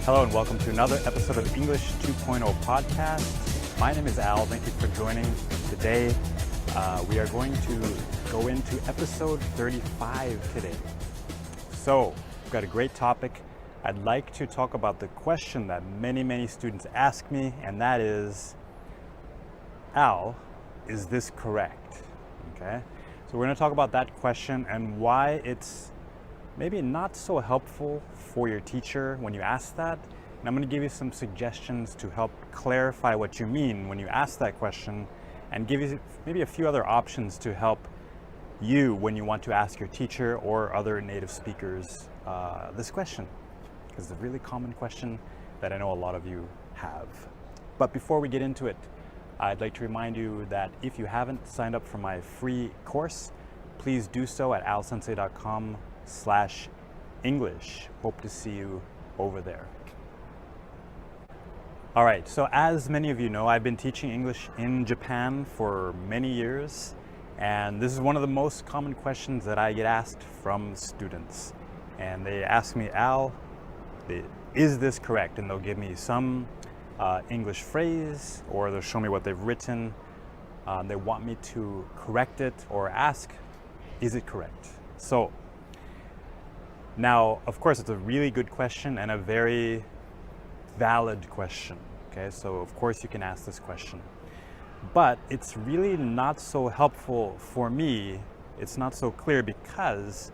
Hello and welcome to another episode of English 2.0 podcast. My name is Al. Thank you for joining. Today we are going to go into episode 35 today. So we've got a great topic. I'd like to talk about the question that many students ask me, and that is, Al, is this correct? Okay, so we're going to talk about that question and why it's maybe not so helpful for your teacher when you ask that. And I'm going to give you some suggestions to help clarify what you mean when you ask that question, and give you maybe a few other options to help you when you want to ask your teacher or other native speakers this question, because it's a really common question that I know a lot of you have. But before we get into it, I'd like to remind you that if you haven't signed up for my free course, please do so at alsensei.com/English. Hope to see you over there. All right, so as many of you know, I've been teaching English in Japan for many years, and this is one of the most common questions that I get asked from students. And they ask me, Al, is this correct? And they'll give me some English phrase, or they'll show me what they've written. They want me to correct it or ask, is it correct? So now, of course, it's a really good question and a very valid question. Okay, so of course you can ask this question, but it's really not so helpful for me. It's not so clear because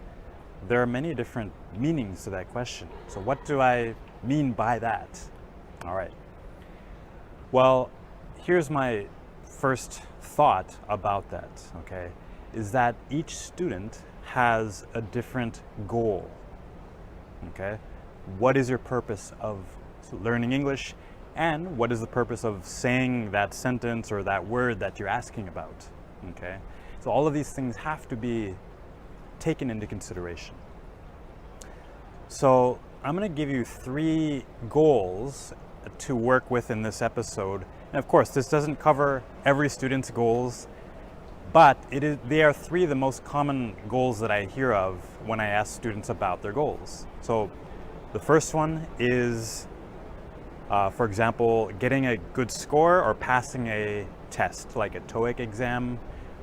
there are many different meanings to that question. So what do I mean by that? All right. Well, here's my first thought about that, okay, is that each student has a different goal, okay? What is your purpose of learning English, and what is the purpose of saying that sentence or that word that you're asking about, okay? So all of these things have to be taken into consideration. So I'm going to give you 3 goals to work with in this episode. And of course, this doesn't cover every student's goals, but they are 3 of the most common goals that I hear of when I ask students about their goals. So the first one is, for example, getting a good score or passing a test, like a TOEIC exam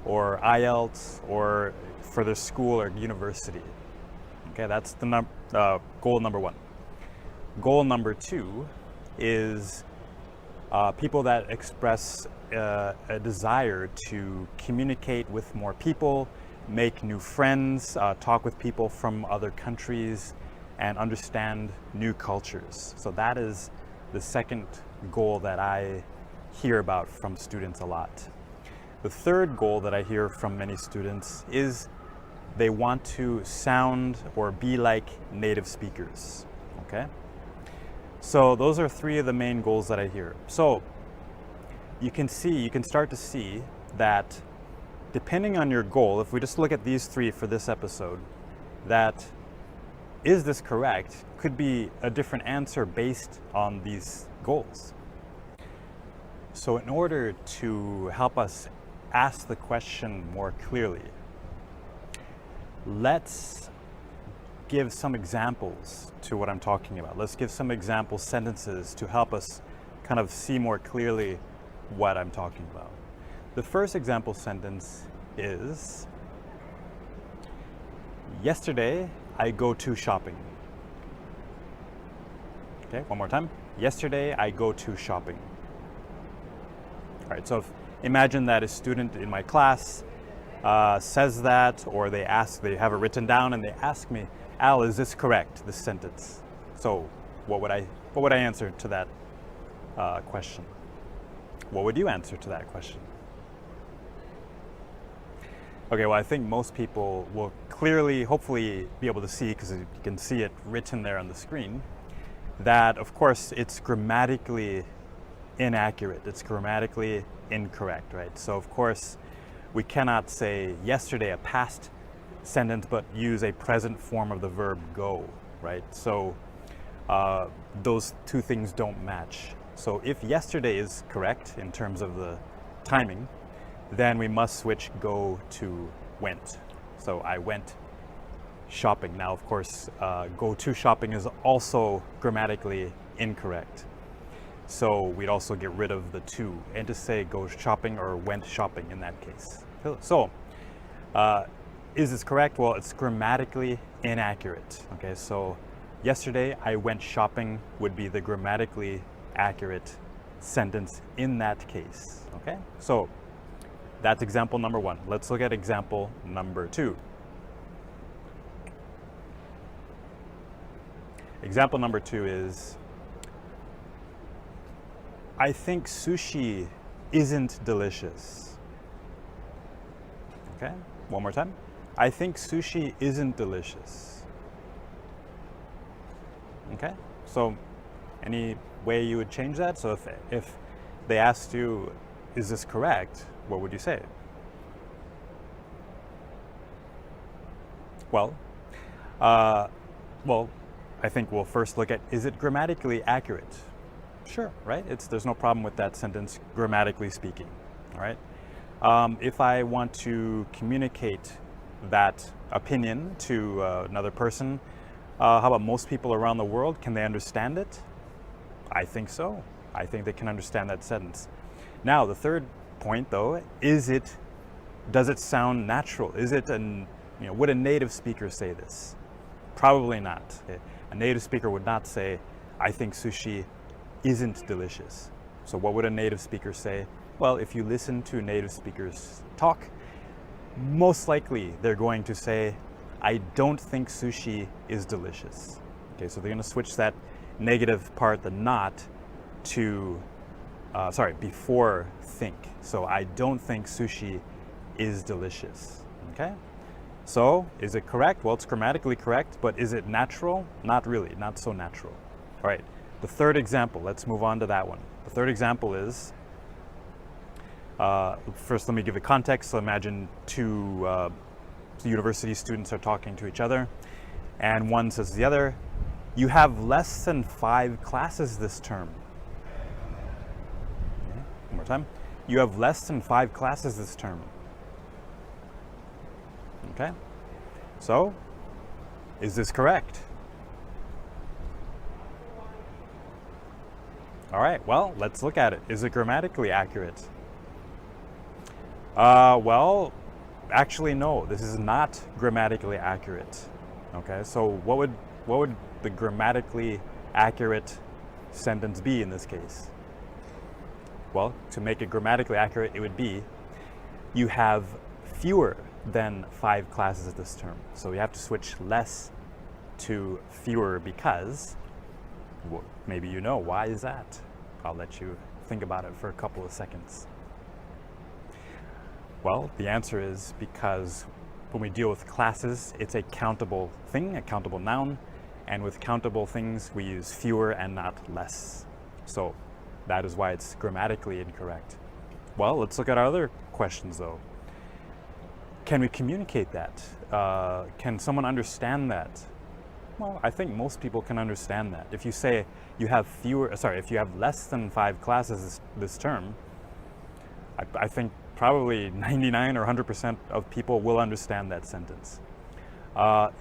or IELTS, or for their school or university. Okay, that's the goal number 1. Goal number 2 is people that express a desire to communicate with more people, make new friends, talk with people from other countries, and understand new cultures. So that is the second goal that I hear about from students a lot. The third goal that I hear from many students is they want to sound or be like native speakers, okay? So those are 3 of the main goals that I hear. So you can start to see that depending on your goal, if we just look at these 3 for this episode, that is this correct could be a different answer based on these goals. So in order to help us ask the question more clearly, let's give some examples to what I'm talking about. Let's give some example sentences to help us kind of see more clearly what I'm talking about. The first example sentence is, yesterday I go to shopping. Okay, one more time. Yesterday I go to shopping. All right, so imagine that a student in my class says that, or they have it written down and they ask me, Al, is this correct, this sentence? So what would I answer to that question? What would you answer to that question? Okay, well, I think most people will clearly, hopefully, be able to see, because you can see it written there on the screen, that of course it's grammatically inaccurate. It's grammatically incorrect, right? So of course we cannot say yesterday, a past sentence, but use a present form of the verb go, right? So those 2 things don't match. So if yesterday is correct in terms of the timing, then we must switch go to went. So I went shopping. Now, of course, go to shopping is also grammatically incorrect. So we'd also get rid of the to, and to say go shopping or went shopping in that case. So is this correct? Well, it's grammatically inaccurate. Okay, so yesterday I went shopping would be the grammatically accurate sentence in that case. Okay, so that's example number one. Let's look at example number two. Example number two is, I think sushi isn't delicious. Okay, one more time. I think sushi isn't delicious. Okay, so any way you would change that? So if they asked you, is this correct? What would you say? Well, I think we'll first look at, is it grammatically accurate? Sure, right? There's no problem with that sentence, grammatically speaking, all right? If I want to communicate that opinion to another person, how about most people around the world? Can they understand it? I think so. I think they can understand that sentence. Now, the third point, though, does it sound natural? Would a native speaker say this? Probably not. A native speaker would not say, I think sushi isn't delicious. So what would a native speaker say? Well, if you listen to native speakers talk, most likely they're going to say, I don't think sushi is delicious. Okay, so they're going to switch that negative part, the not, to, before think. So I don't think sushi is delicious. Okay? So is it correct? Well, it's grammatically correct, but is it natural? Not really, not so natural. All right, the third example, let's move on to that one. The third example is, first let me give a context. So imagine two university students are talking to each other, and one says to the other, you have less than 5 classes this term. Okay, one more time. You have less than 5 classes this term. Okay, so is this correct? All right, well, let's look at it. Is it grammatically accurate? Well, actually, no, this is not grammatically accurate. Okay, so what would the grammatically accurate sentence be in this case? Well, to make it grammatically accurate, it would be, you have fewer than 5 classes this term. So we have to switch less to fewer because, well, maybe you know, why is that? I'll let you think about it for a couple of seconds. Well, the answer is because when we deal with classes, it's a countable thing, a countable noun, and with countable things, we use fewer and not less. So that is why it's grammatically incorrect. Well, let's look at our other questions though. Can we communicate that? Can someone understand that? Well, I think most people can understand that. If you say you have if you have less than 5 classes this term, I think probably 99 or 100% of people will understand that sentence.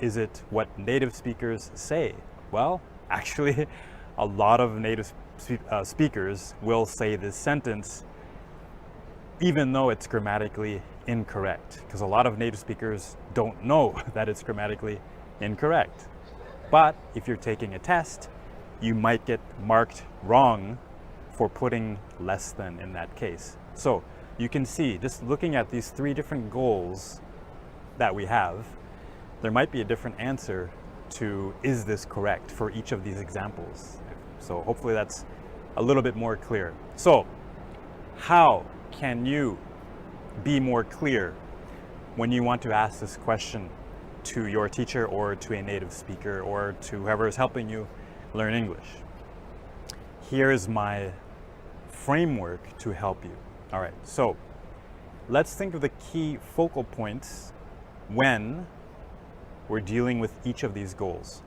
Is it what native speakers say? Well, actually, a lot of native speakers will say this sentence even though it's grammatically incorrect, because a lot of native speakers don't know that it's grammatically incorrect. But if you're taking a test, you might get marked wrong for putting less than in that case. So you can see, just looking at these 3 different goals that we have, there might be a different answer to, is this correct, for each of these examples. So hopefully that's a little bit more clear. So how can you be more clear when you want to ask this question to your teacher or to a native speaker or to whoever is helping you learn English? Here is my framework to help you. All right, so let's think of the key focal points when we're dealing with each of these goals.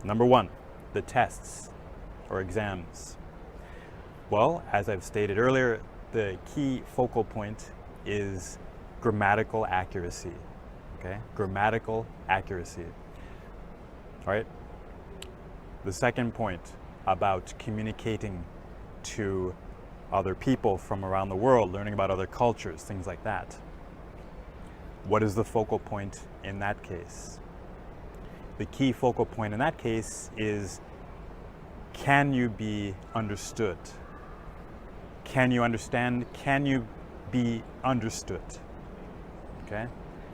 Number 1, the tests or exams. Well, as I've stated earlier, the key focal point is grammatical accuracy. Okay, grammatical accuracy. All right. The second point, about communicating to other people from around the world, learning about other cultures, things like that. What is the focal point in that case? The key focal point in that case is, can you be understood? Can you understand? Can you be understood? Okay?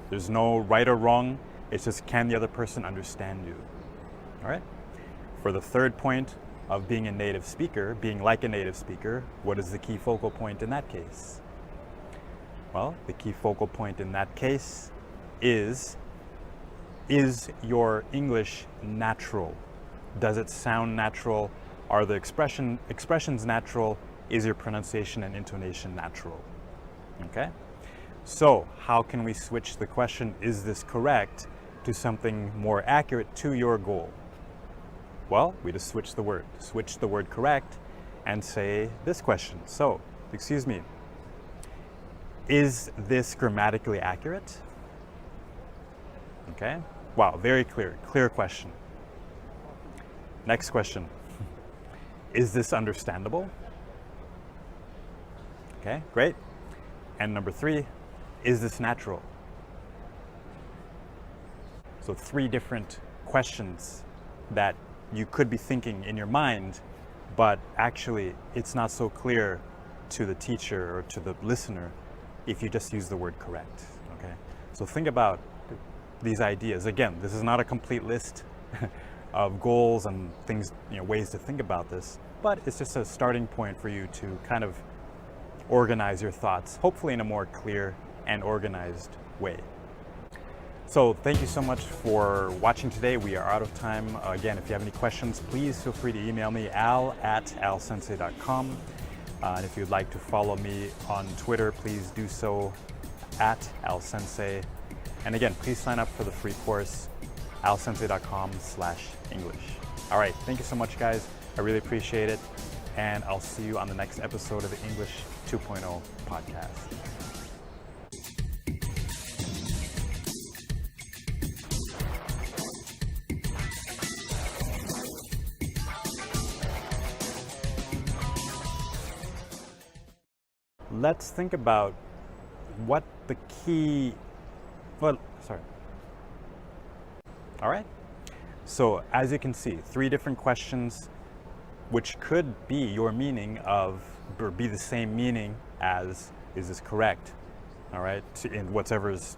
There's no right or wrong. It's just, can the other person understand you? All right? For the third point of being a native speaker, being like a native speaker, what is the key focal point in that case? Well, the key focal point in that case is your English natural? Does it sound natural? Are the expressions natural? Is your pronunciation and intonation natural? Okay? So, how can we switch the question, is this correct, to something more accurate to your goal? Well, we just switch the word correct, and say this question. So, excuse me, is this grammatically accurate? Okay? Wow, very clear question. Next question. Is this understandable? Okay, great. And number 3, is this natural? So 3 different questions that you could be thinking in your mind, but actually it's not so clear to the teacher or to the listener if you just use the word correct. Okay? So think about these ideas. Again, this is not a complete list of goals and things, ways to think about this, but it's just a starting point for you to kind of organize your thoughts, hopefully in a more clear and organized way. So thank you so much for watching today. We are out of time. Again, if you have any questions, please feel free to email me, al@alsensei.com. And if you'd like to follow me on Twitter, please do so @alsensei. And again, please sign up for the free course, alsensei.com/English. All right, thank you so much, guys. I really appreciate it. And I'll see you on the next episode of the English 2.0 podcast. Let's think about what the key, all right. So as you can see, 3 different questions which could be your meaning of, or be the same meaning as, is this correct? All right, in whatever's